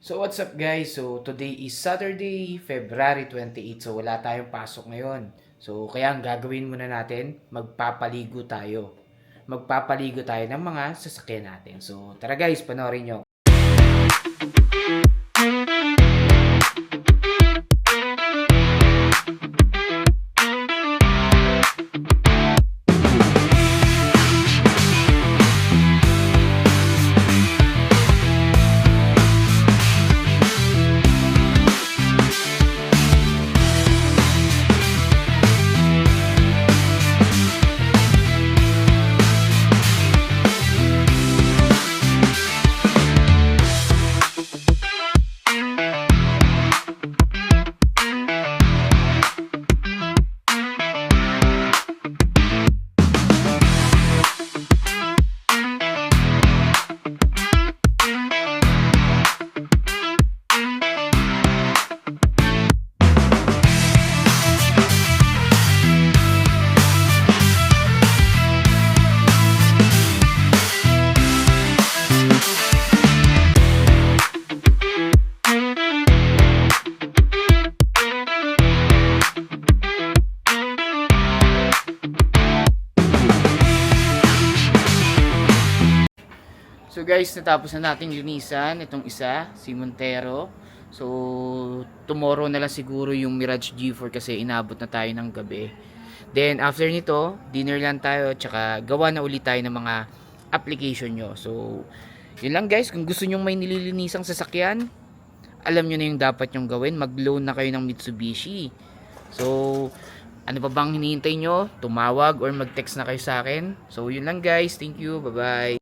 So what's up guys? So today is Saturday, February 28. So wala tayong pasok ngayon. So kaya ang gagawin muna natin, magpapaligo tayo. Magpapaligo tayo ng mga sasakyan natin. So tara guys, panoorin nyo. So guys, natapos na natin linisan itong isa, si Montero. So tomorrow na lang siguro yung Mirage G4 kasi inabot na tayo ng gabi. Then after nito, dinner lang tayo tsaka gawa na ulit tayo ng mga application nyo. So yun lang guys, kung gusto nyo may nililinisang sasakyan, alam nyo na yung dapat nyong gawin. Mag-loan na kayo ng Mitsubishi. So ano pa bang hinihintay nyo? Tumawag or mag-text na kayo sa akin. So yun lang guys, thank you, bye bye.